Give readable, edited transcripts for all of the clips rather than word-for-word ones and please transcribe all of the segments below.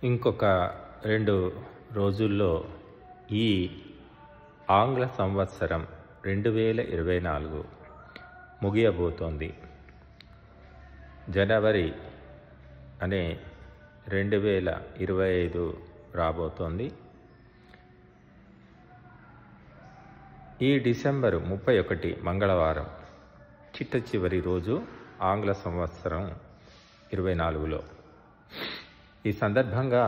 ఇంకొక 2 రోజుల్లో ఈ ఆంగ్ల సంవత్సరం 2024 ముగియబోతోంది. జనవరి అనే 2025 రాబోతోంది. ఈ డిసెంబర్ 31 మంగళవారం చిట్ట చివరి రోజు ఆంగ్ల సంవత్సరం 24లో. ఈ సందర్భంగా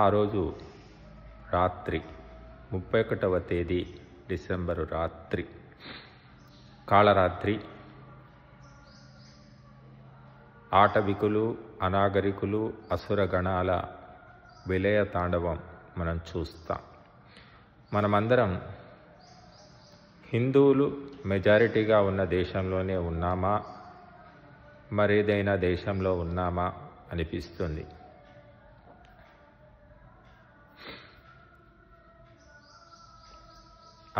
ఆ రోజు రాత్రి 31వ తేదీ డిసెంబరు రాత్రి కాళరాత్రి ఆటవికులు, అనాగరికులు, అసురగణాల విలయ తాండవం మనం చూస్తాం. మనమందరం హిందువులు మెజారిటీగా ఉన్న దేశంలోనే ఉన్నామా, మరేదైనా దేశంలో ఉన్నామా అనిపిస్తుంది.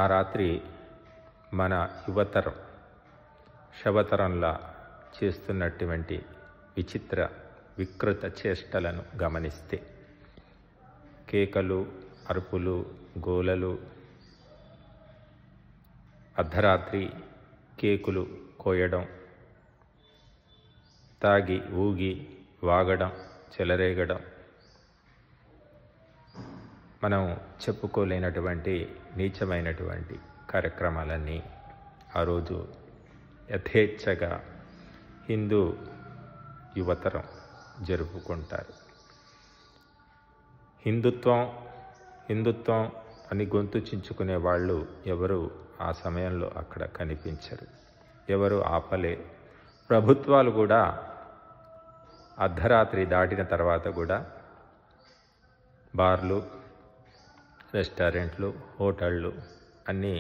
ఆ రాత్రి మన యువతరం శవతరంలా చేస్తున్నటువంటి విచిత్ర వికృత చేష్టలను గమనిస్తే కేకలు, అరుపులు, గోలలు, అర్ధరాత్రి కేకులు కోయడం, తాగి ఊగి వాగడం, చెలరేగడం, మనం చెప్పుకోలేనటువంటి నీచమైనటువంటి కార్యక్రమాలన్నీ ఆ రోజు యథేచ్ఛగా హిందూ యువతరం జరుపుకుంటారు. హిందుత్వం అని గొంతు చించుకునే వాళ్ళు ఎవరు ఆ సమయంలో అక్కడ కనిపించరు, ఎవరు ఆపలేరు. ప్రభుత్వాలు కూడా అర్ధరాత్రి దాటిన తర్వాత కూడా బార్లు, రెస్టారెంట్లు, హోటళ్ళు అన్నీ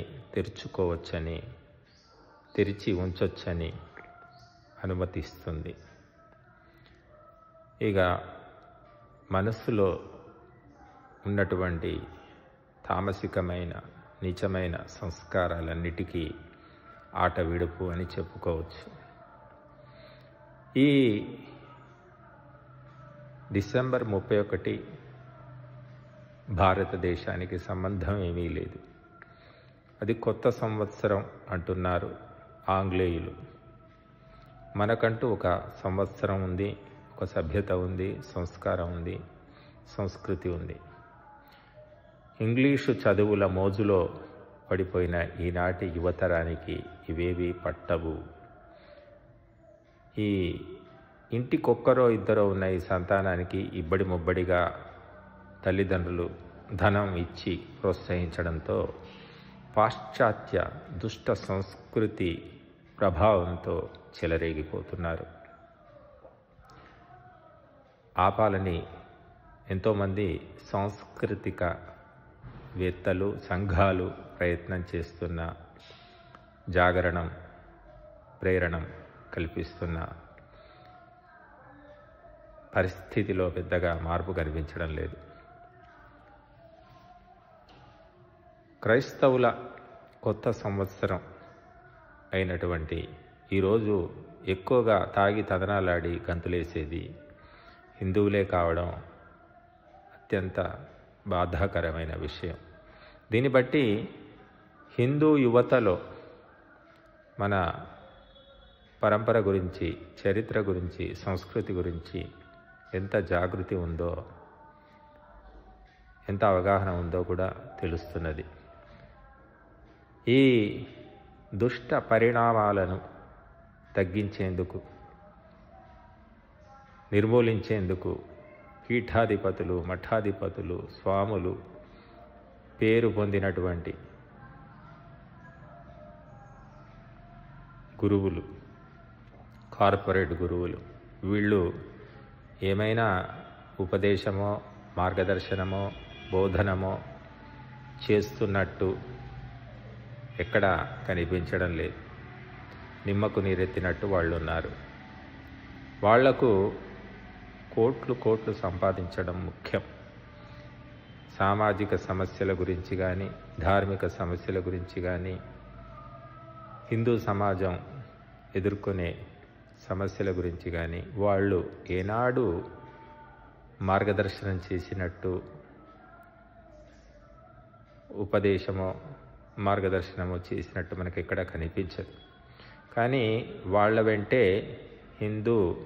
తెరిచి ఉంచొచ్చని అనుమతిస్తుంది. ఇక మనస్సులో ఉన్నటువంటి తామసికమైన నీచమైన సంస్కారాలన్నిటికీ ఆట విడుపు అని చెప్పుకోవచ్చు. ఈ డిసెంబర్ 31 భారతదేశానికి సంబంధం ఏమీ లేదు. అది కొత్త సంవత్సరం అంటున్నారు ఆంగ్లేయులు. మనకంటూ ఒక సంవత్సరం ఉంది, ఒక సభ్యత ఉంది, సంస్కారం ఉంది, సంస్కృతి ఉంది. ఇంగ్లీషు చదువుల మోజులో పడిపోయిన ఈనాటి యువతరానికి ఇవేవి పట్టవు. ఈ ఇంటికొక్కరో ఇద్దరో ఉన్న ఈ సంతానానికి ఇబ్బడి ముబ్బడిగా తల్లిదండ్రులు ధనం ఇచ్చి ప్రోత్సహించడంతో పాశ్చాత్య దుష్ట సంస్కృతి ప్రభావంతో చెలరేగిపోతున్నారు. ఆపాలని ఎంతోమంది సాంస్కృతిక వేత్తలు, సంఘాలు ప్రయత్నం చేస్తున్న, జాగరణం, ప్రేరణం కల్పిస్తున్న పరిస్థితిలో పెద్దగా మార్పు కనిపించడం లేదు. క్రైస్తవుల కొత్త సంవత్సరం అయినటువంటి ఈరోజు ఎక్కువగా తాగి తదనాలాడి గంతులేసేది హిందువులే కావడం అత్యంత బాధాకరమైన విషయం. దీన్ని బట్టి హిందూ యువతలో మన పరంపర గురించి, చరిత్ర గురించి, సంస్కృతి గురించి ఎంత జాగృతి ఉందో, ఎంత అవగాహన ఉందో కూడా తెలుస్తున్నది. ఈ దుష్ట పరిణామాలను తగ్గించేందుకు, నిర్మూలించేందుకు పీఠాధిపతులు, మఠాధిపతులు, స్వాములు, పేరు పొందినటువంటి గురువులు, కార్పొరేట్ గురువులు, వీళ్ళు ఏమైనా ఉపదేశమో, మార్గదర్శనమో, బోధనమో చేస్తున్నట్టు ఎక్కడా కనిపించడం లేదు. నిమ్మకు నీరెత్తినట్టు వాళ్ళు ఉన్నారు. వాళ్లకు కోట్లు సంపాదించడం ముఖ్యం. సామాజిక సమస్యల గురించి కానీ, ధార్మిక సమస్యల గురించి కానీ, హిందూ సమాజం ఎదుర్కొనే సమస్యల గురించి కానీ వాళ్ళు ఏనాడు మార్గదర్శనం చేసినట్టు ఉపదేశమో మార్గదర్శనమో చేసినట్టు మనకి ఎక్కడ కనిపించదు. కానీ వాళ్ళ వెంటే హిందూ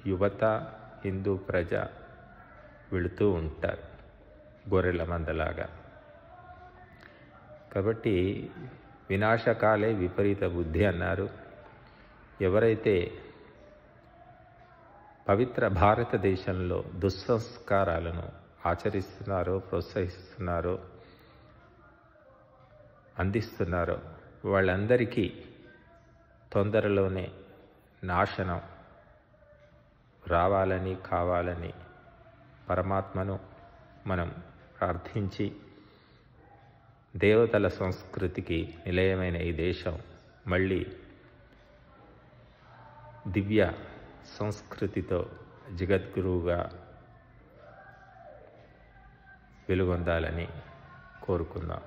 యువత, హిందూ ప్రజ వెళుతూ ఉంటారు గొర్రెల మందలాగా. కాబట్టి వినాశకాలే విపరీత బుద్ధి అన్నారు. ఎవరైతే పవిత్ర భారతదేశంలో దుస్సంస్కారాలను ఆచరిస్తున్నారో, ప్రోత్సహిస్తున్నారో, అందిస్తున్నారో వాళ్ళందరికీ తొందరలోనే నాశనం రావాలని, కావాలని పరమాత్మను మనం ప్రార్థించి దేవతల సంస్కృతికి నిలయమైన ఈ దేశం మళ్ళీ దివ్య సంస్కృతితో జగద్గురువుగా వెలుగొందాలని కోరుకుందాం.